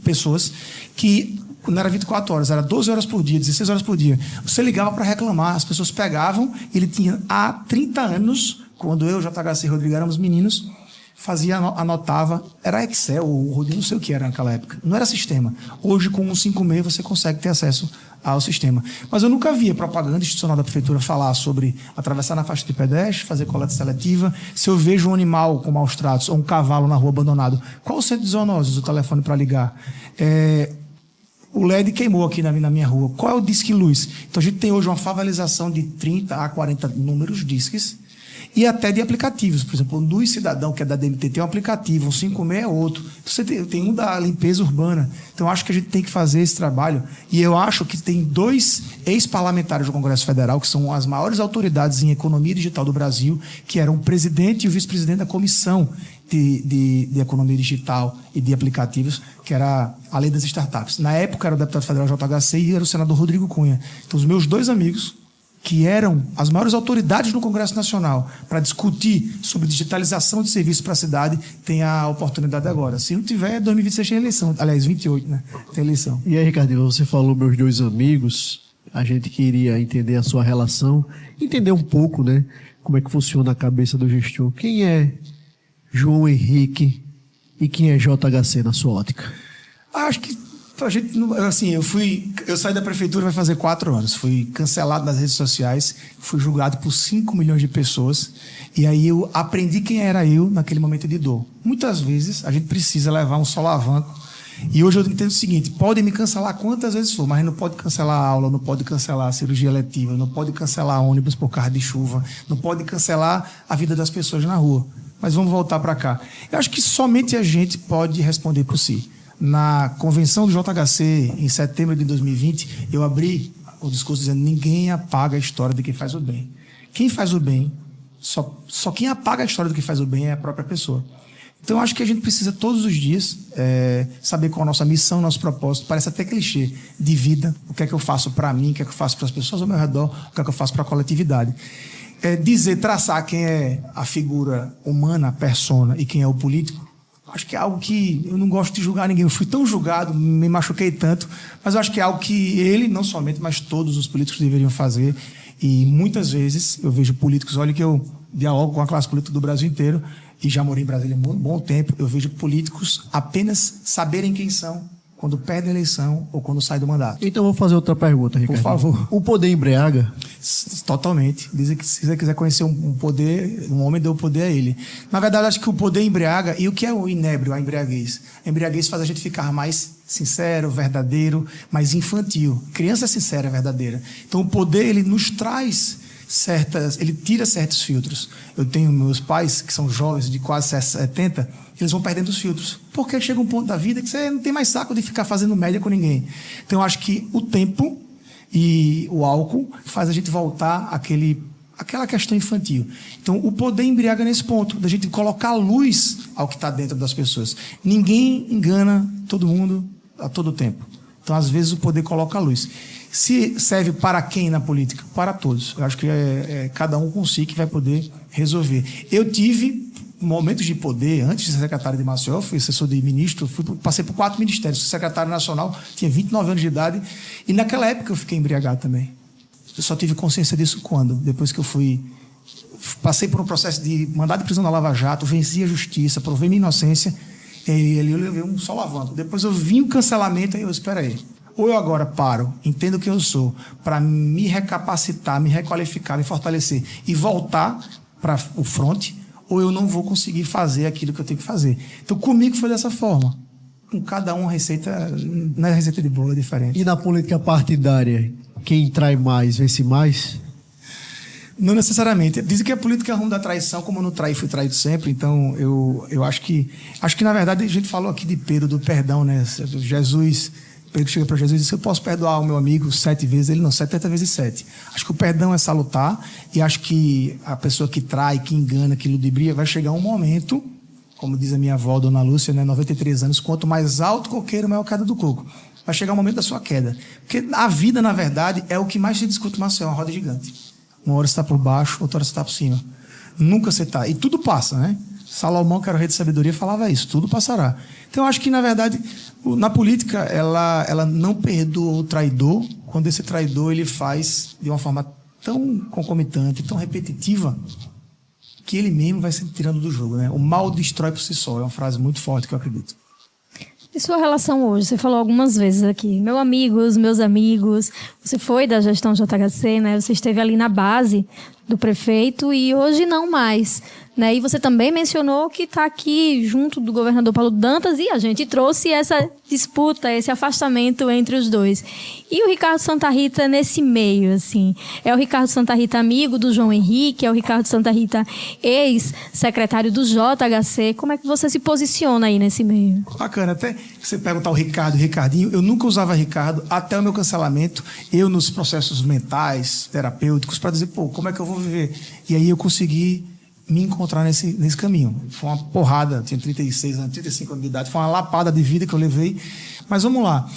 pessoas que não era 24 horas, era 12 horas por dia, 16 horas por dia. Você ligava para reclamar, as pessoas pegavam, ele tinha há 30 anos, quando eu, JHC e Rodrigo éramos meninos, anotava, era Excel, ou Rodrigo, não sei o que era naquela época, não era sistema. Hoje, com um 56, você consegue ter acesso ao sistema. Mas eu nunca via propaganda institucional da prefeitura falar sobre atravessar na faixa de pedestre, fazer coleta seletiva. Se eu vejo um animal com maus tratos ou um cavalo na rua abandonado, qual o centro de zoonoses, o telefone para ligar? O LED queimou aqui na minha rua. Qual é o Disque Luz? Então a gente tem hoje uma favelização de 30 a 40 números disques e até de aplicativos. Por exemplo, o Luz Cidadão, que é da DMT, tem um aplicativo, o 56 é outro. Você tem um da limpeza urbana. Então acho que a gente tem que fazer esse trabalho. E eu acho que tem 2 ex-parlamentares do Congresso Federal, que são as maiores autoridades em economia digital do Brasil, que eram o presidente e o vice-presidente da comissão de economia digital e de aplicativos, que era a lei das startups. Na época era o deputado federal JHC e era o senador Rodrigo Cunha. Então os meus 2 amigos, que eram as maiores autoridades no Congresso Nacional para discutir sobre digitalização de serviços para a cidade, têm a oportunidade agora. Se não tiver, 2026 tem eleição. Aliás, 28, né? Tem eleição. E aí, Ricardinho, você falou meus 2 amigos, a gente queria entender a sua relação, entender um pouco, né, como é que funciona a cabeça do gestor. Quem é João Henrique e quem é JHC na sua ótica? Acho que a gente, assim, eu saí da prefeitura vai fazer 4 anos, fui cancelado nas redes sociais, fui julgado por 5 milhões de pessoas e aí eu aprendi quem era eu naquele momento de dor. Muitas vezes a gente precisa levar um solavanco e hoje eu entendo o seguinte: podem me cancelar quantas vezes for, mas não pode cancelar a aula, não pode cancelar a cirurgia eletiva, não pode cancelar ônibus por causa de chuva, não pode cancelar a vida das pessoas na rua. Mas vamos voltar para cá. Eu acho que somente a gente pode responder por si. Na convenção do JHC, em setembro de 2020, eu abri o discurso dizendo: ninguém apaga a história de quem faz o bem. Quem faz o bem, só quem apaga a história do que faz o bem é a própria pessoa. Então, eu acho que a gente precisa todos os dias saber qual a nossa missão, nosso propósito. Parece até clichê de vida. O que é que eu faço para mim, o que é que eu faço para as pessoas ao meu redor, o que é que eu faço para a coletividade. Traçar quem é a figura humana, a persona, e quem é o político, acho que é algo que eu não gosto de julgar ninguém. Eu fui tão julgado, me machuquei tanto, mas eu acho que é algo que ele, não somente, mas todos os políticos deveriam fazer. E muitas vezes eu vejo políticos, olha que eu dialogo com a classe política do Brasil inteiro, e já morei em Brasília há um bom tempo, eu vejo políticos apenas saberem quem são quando perdem a eleição ou quando saem do mandato. Então, vou fazer outra pergunta, Ricardo. Por favor. O poder embriaga? Totalmente. Dizem que se você quiser conhecer um poder, um homem deu o poder a ele. Na verdade, acho que o poder embriaga. E o que é o inébrio, a embriaguez? A embriaguez faz a gente ficar mais sincero, verdadeiro, mais infantil. Criança sincera, verdadeira. Então, o poder, ele nos traz ele tira certos filtros. Eu tenho meus pais, que são jovens de quase 70, eles vão perdendo os filtros. Porque chega um ponto da vida que você não tem mais saco de ficar fazendo média com ninguém. Então, eu acho que o tempo e o álcool faz a gente voltar àquela questão infantil. Então, o poder embriaga nesse ponto, da gente colocar luz ao que está dentro das pessoas. Ninguém engana todo mundo a todo tempo. Então, às vezes, o poder coloca a luz. Se serve para quem na política? Para todos. Eu acho que cada um com si que vai poder resolver. Eu tive momentos de poder, antes de ser secretário de Maceió, fui assessor de ministro, passei por 4 ministérios, fui secretário nacional, tinha 29 anos de idade, e naquela época eu fiquei embriagado também. Eu só tive consciência disso quando? Depois que eu passei por um processo de mandado de prisão da Lava Jato, venci a justiça, provei minha inocência, e ali eu levei um solavanco. Depois eu vi o cancelamento, e eu espera aí. Ou eu agora paro, entendo quem eu sou, para me recapacitar, me requalificar, me fortalecer e voltar para o fronte, ou eu não vou conseguir fazer aquilo que eu tenho que fazer. Então, comigo foi dessa forma. Com cada um a receita, não é receita de bolo, é diferente. E na política partidária, quem trai mais, vence mais? Não necessariamente. Dizem que a política é rumo da traição, como eu não traí, fui traído sempre. Então, eu acho que, na verdade, a gente falou aqui de Pedro, do perdão, né? Pedro chega para Jesus e disse: eu posso perdoar o meu amigo 7 vezes, ele não, 70 vezes 7. Acho que o perdão é salutar, e acho que a pessoa que trai, que engana, que ludibria, vai chegar um momento, como diz a minha avó, Dona Lúcia, né, 93 anos, quanto mais alto o coqueiro, maior a queda do coco. Vai chegar o momento da sua queda. Porque a vida, na verdade, é o que mais se discute, Maceió, uma roda gigante. Uma hora você está por baixo, outra hora você está por cima. Nunca você está. E tudo passa, né? Salomão, que era o rei de sabedoria, falava isso, tudo passará. Então eu acho que, na verdade, na política, ela não perdoa o traidor quando esse traidor ele faz de uma forma tão concomitante, tão repetitiva, que ele mesmo vai se tirando do jogo, né? O mal destrói por si só, é uma frase muito forte que eu acredito. E sua relação hoje? Você falou algumas vezes aqui, meus amigos, você foi da gestão JHC, né? Você esteve ali na base do prefeito e hoje não mais, né? E você também mencionou que está aqui junto do governador Paulo Dantas e a gente trouxe essa disputa, esse afastamento entre os dois. E o Ricardo Santa Rita nesse meio, assim? É o Ricardo Santa Rita amigo do João Henrique? É o Ricardo Santa Rita ex-secretário do JHC? Como é que você se posiciona aí nesse meio? Bacana, até você perguntar o Ricardo e o Ricardinho, eu nunca usava Ricardo até o meu cancelamento, eu nos processos mentais, terapêuticos, para dizer, como é que eu vou viver? E aí eu consegui me encontrar nesse caminho. Foi uma porrada, tinha 36 anos, 35 anos de idade, foi uma lapada de vida que eu levei. Mas vamos lá.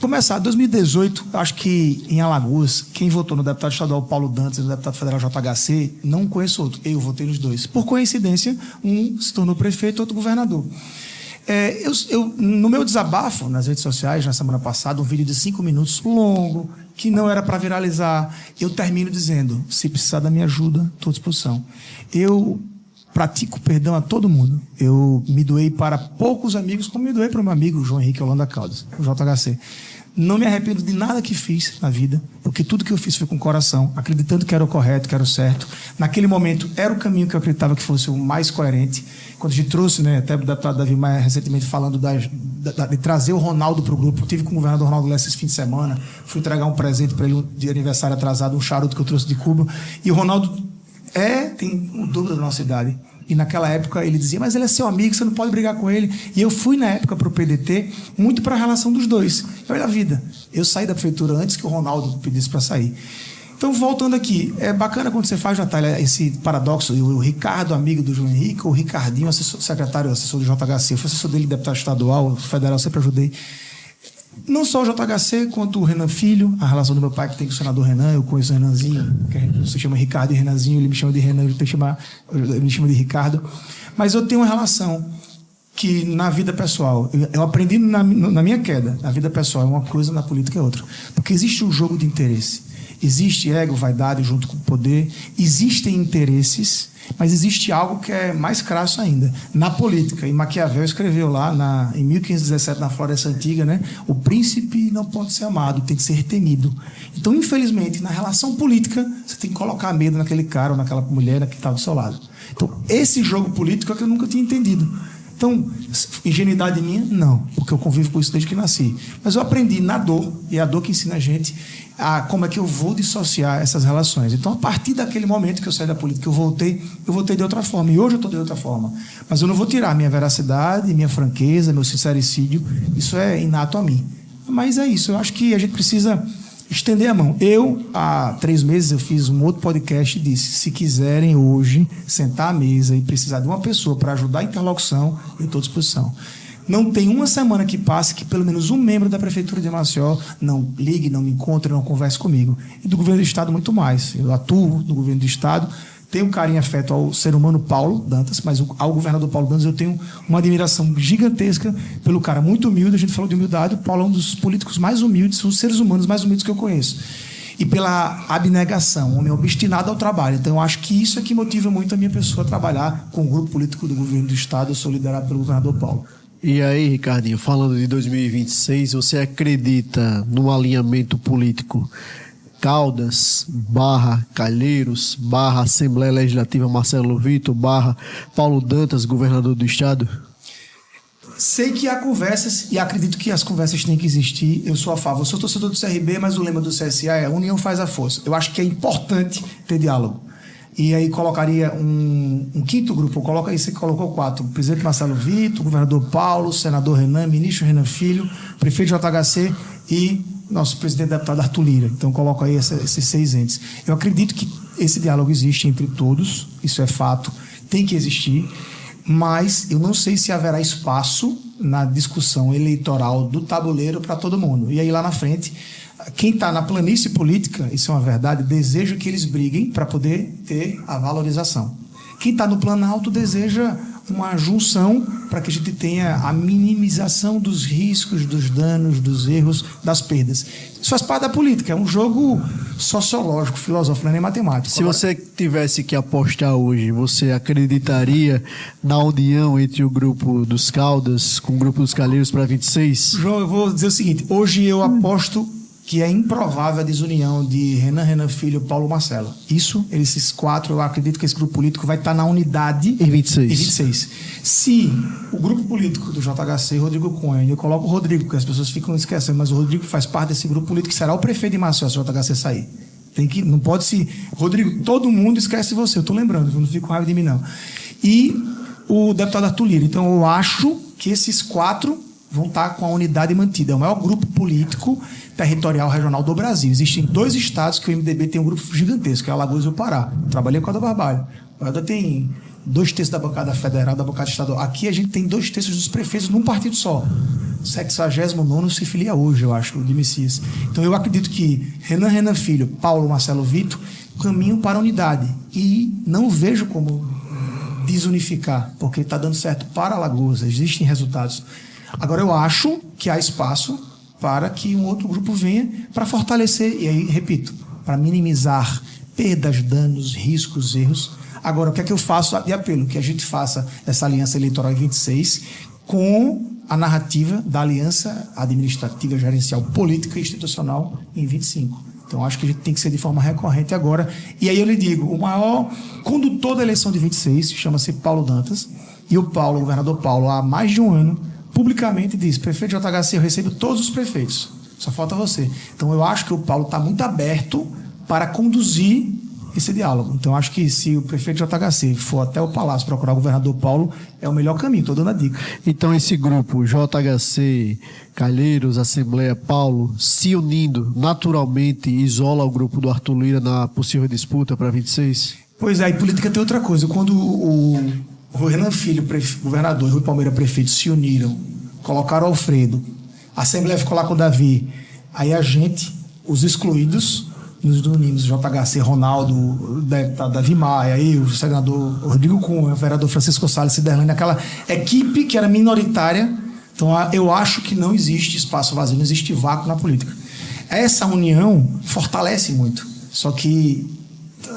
Começar, 2018, acho que em Alagoas, quem votou no deputado estadual Paulo Dantas e no deputado federal JHC, não conheço outro. Eu votei nos dois. Por coincidência, um se tornou prefeito, outro governador. No meu desabafo nas redes sociais, na semana passada, um vídeo de 5 minutos, longo, que não era para viralizar, eu termino dizendo, se precisar da minha ajuda, estou à disposição. Eu pratico perdão a todo mundo. Eu me doei para poucos amigos, como me doei para o meu amigo João Henrique Holanda Caldas, o JHC. Não me arrependo de nada que fiz na vida, porque tudo que eu fiz foi com o coração, acreditando que era o correto, que era o certo. Naquele momento, era o caminho que eu acreditava que fosse o mais coerente. Quando a gente trouxe, né, até o deputado Davi Maia recentemente falando de trazer o Ronaldo para o grupo, eu tive com o governador Ronaldo Lessa esse fim de semana, fui entregar um presente para ele de aniversário atrasado, um charuto que eu trouxe de Cuba, e o Ronaldo tem o dobro da nossa idade. E naquela época ele dizia, mas ele é seu amigo, você não pode brigar com ele. E eu fui na época para o PDT muito para a relação dos dois. Olha a vida, eu saí da prefeitura antes que o Ronaldo pedisse para sair. Então, voltando aqui, é bacana quando você faz, Natália, esse paradoxo, o Ricardo, amigo do João Henrique, o Ricardinho, secretário, assessor do JHC, eu fui assessor dele, deputado estadual, federal, sempre ajudei. Não só o JHC, quanto o Renan Filho, a relação do meu pai que tem com o senador Renan, eu conheço o Renanzinho, que se chama Ricardo e Renanzinho, ele me chama de Renan, ele me chama de Ricardo. Mas eu tenho uma relação que na vida pessoal, eu aprendi na minha queda, na vida pessoal é uma coisa, na política é outra. Porque existe um jogo de interesse. Existe ego, vaidade junto com o poder, existem interesses, mas existe algo que é mais crasso ainda. Na política, e Maquiavel escreveu lá em 1517, na Floresta Antiga, né? O príncipe não pode ser amado, tem que ser temido. Então, infelizmente, na relação política, você tem que colocar medo naquele cara ou naquela mulher que está do seu lado. Então, esse jogo político é que eu nunca tinha entendido. Então, ingenuidade minha? Não, porque eu convivo com isso desde que nasci. Mas eu aprendi na dor, e é a dor que ensina a gente a como é que eu vou dissociar essas relações. Então, a partir daquele momento que eu saí da política, eu voltei de outra forma. E hoje eu estou de outra forma. Mas eu não vou tirar minha veracidade, minha franqueza, meu sincericídio. Isso é inato a mim. Mas é isso, eu acho que a gente precisa estender a mão. Há 3 meses, eu fiz um outro podcast e disse, se quiserem hoje sentar à mesa e precisar de uma pessoa para ajudar a interlocução, eu estou à disposição. Não tem uma semana que passe que pelo menos um membro da Prefeitura de Maceió não ligue, não me encontre, não converse comigo. E do governo do Estado, muito mais. Eu atuo no governo do Estado, tenho um carinho e afeto ao ser humano Paulo Dantas, mas ao governador Paulo Dantas eu tenho uma admiração gigantesca pelo cara muito humilde. A gente falou de humildade, o Paulo é um dos políticos mais humildes, são os seres humanos mais humildes que eu conheço. E pela abnegação, um homem obstinado ao trabalho. Então, eu acho que isso é que motiva muito a minha pessoa a trabalhar com o grupo político do governo do Estado. Eu sou liderado pelo governador Paulo. E aí, Ricardinho, falando de 2026, você acredita no alinhamento político Caldas, Calheiros, Assembleia Legislativa Marcelo Vitor, Paulo Dantas, governador do Estado? Sei que há conversas e acredito que as conversas têm que existir. Eu sou a favor. Eu sou torcedor do CRB, mas o lema do CSA é a união faz a força. Eu acho que é importante ter diálogo. E aí colocaria um quinto grupo, coloca aí, você colocou 4, o presidente Marcelo Vitor, o governador Paulo, o senador Renan, ministro Renan Filho, prefeito JHC e nosso presidente deputado Arthur Lira. Então coloco aí esses 6 entes. Eu acredito que esse diálogo existe entre todos, isso é fato, tem que existir, mas eu não sei se haverá espaço na discussão eleitoral do tabuleiro para todo mundo. E aí lá na frente, quem está na planície política, isso é uma verdade, deseja que eles briguem para poder ter a valorização. Quem está no Planalto deseja uma junção para que a gente tenha a minimização dos riscos, dos danos, dos erros, das perdas. Isso faz parte da política, é um jogo sociológico, filosófico, não é nem matemático. Se você tivesse que apostar hoje, você acreditaria na união entre o grupo dos Caldas com o grupo dos Calheiros para 26? João, eu vou dizer o seguinte, hoje eu aposto que é improvável a desunião de Renan Filho e Paulo Marcelo. Isso, esses quatro, eu acredito que esse grupo político vai estar na unidade em 26. Em 26. Se o grupo político do JHC, Rodrigo Cunha, eu coloco o Rodrigo, porque as pessoas ficam esquecendo, mas o Rodrigo faz parte desse grupo político que será o prefeito de Maceió se o JHC sair. Não pode se... Rodrigo, todo mundo esquece você, eu estou lembrando, eu não fico com raiva de mim, não. E o deputado Arthur Lira. Então, eu acho que esses quatro vão estar com a unidade mantida. É o maior grupo político territorial regional do Brasil. Existem 2 estados que o MDB tem um grupo gigantesco, que é Alagoas e o Pará. Trabalhei com a do Barbalho. O Alda tem 2/3 da bancada federal, da bancada estadual. Aqui a gente tem 2/3 dos prefeitos num partido só. 69º se filia hoje, eu acho, de Messias. Então eu acredito que Renan Filho, Paulo Marcelo Vitor caminham para a unidade. E não vejo como desunificar, porque está dando certo para Alagoas, existem resultados. Agora eu acho que há espaço para que um outro grupo venha para fortalecer, e aí, repito, para minimizar perdas, danos, riscos, erros. Agora, o que é que eu faço de apelo? Que a gente faça essa aliança eleitoral em 26 com a narrativa da aliança administrativa, gerencial, política e institucional em 25. Então, acho que a gente tem que ser de forma recorrente agora. E aí eu lhe digo, o maior condutor da eleição de 26 chama-se Paulo Dantas, e o governador Paulo, há mais de um ano, publicamente diz: prefeito de JHC, eu recebo todos os prefeitos, só falta você. Então eu acho que o Paulo está muito aberto para conduzir esse diálogo. Então acho que se o prefeito de JHC for até o Palácio procurar o governador Paulo, é o melhor caminho, estou dando a dica. Então esse grupo, JHC, Calheiros, Assembleia, Paulo, se unindo naturalmente, isola o grupo do Arthur Lira na possível disputa para 26? Pois é, e política tem outra coisa. Quando o Renan Filho, governador, e Rui Palmeira, prefeito, se uniram, colocaram o Alfredo, a Assembleia ficou lá com o Davi, aí a gente, os excluídos, nos unimos, JHC, Ronaldo, Davi Maia, aí o senador Rodrigo Cunha, o vereador Francisco Salles, Ciderlane, aquela equipe que era minoritária. Então eu acho que não existe espaço vazio, não existe vácuo na política. Essa união fortalece muito, só que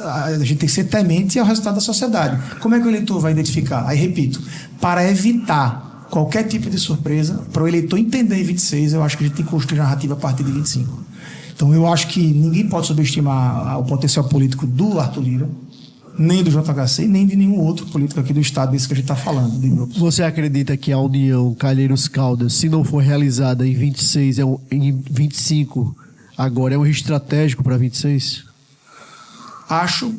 a gente tem que ser temente ao resultado da sociedade. Como é que o eleitor vai identificar? Aí, repito, para evitar qualquer tipo de surpresa, para o eleitor entender em 26, eu acho que a gente tem que construir a narrativa a partir de 25. Então, eu acho que ninguém pode subestimar o potencial político do Arthur Lira, nem do JHC, nem de nenhum outro político aqui do estado, desse que a gente está falando. De grupos. Você acredita que a união Calheiros-Caldas, se não for realizada em 26, em 25, agora é um risco estratégico para 26? Acho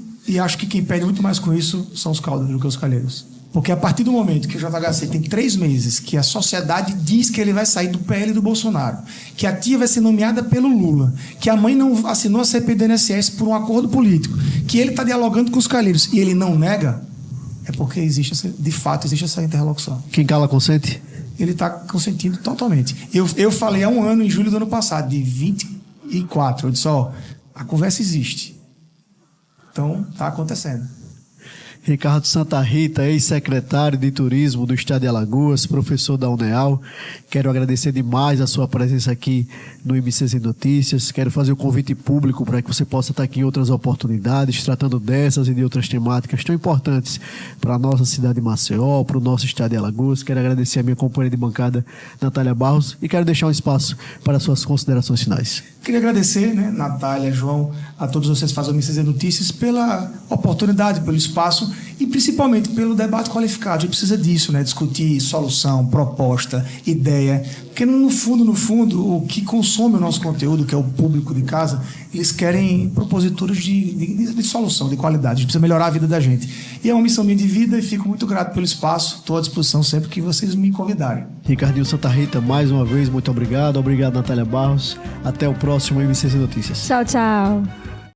que quem perde muito mais com isso são os Caldas do que os Calheiros. Porque a partir do momento que o JHC tem 3 meses, que a sociedade diz que ele vai sair do PL do Bolsonaro, que a tia vai ser nomeada pelo Lula, que a mãe não assinou a CP do INSS por um acordo político, que ele está dialogando com os Calheiros e ele não nega, é porque de fato existe essa interlocução. Quem cala consente? Ele está consentindo totalmente. Eu falei há um ano, em julho do ano passado, de 24, eu disse, a conversa existe. Então, está acontecendo. Ricardo Santa Rita, ex-secretário de Turismo do Estado de Alagoas, professor da UNEAL. Quero agradecer demais a sua presença aqui no MCZ Notícias. Quero fazer o convite público para que você possa estar aqui em outras oportunidades, tratando dessas e de outras temáticas tão importantes para a nossa cidade de Maceió, para o nosso Estado de Alagoas. Quero agradecer a minha companheira de bancada, Natália Barros, e quero deixar um espaço para suas considerações finais. Queria agradecer, Natália, João, a todos vocês que fazem o MCZ Notícias pela oportunidade, pelo espaço e principalmente pelo debate qualificado. A gente precisa disso, discutir solução, proposta, ideia, porque no fundo, o que consome o nosso conteúdo, que é o público de casa, eles querem propositores de solução, de qualidade. A gente precisa melhorar a vida da gente. E é uma missão minha de vida e fico muito grato pelo espaço. Estou à disposição sempre que vocês me convidarem. Ricardinho Santa Rita, mais uma vez, muito obrigado. Obrigado, Natália Barros. Até o próximo MCZ Notícias. Tchau, tchau.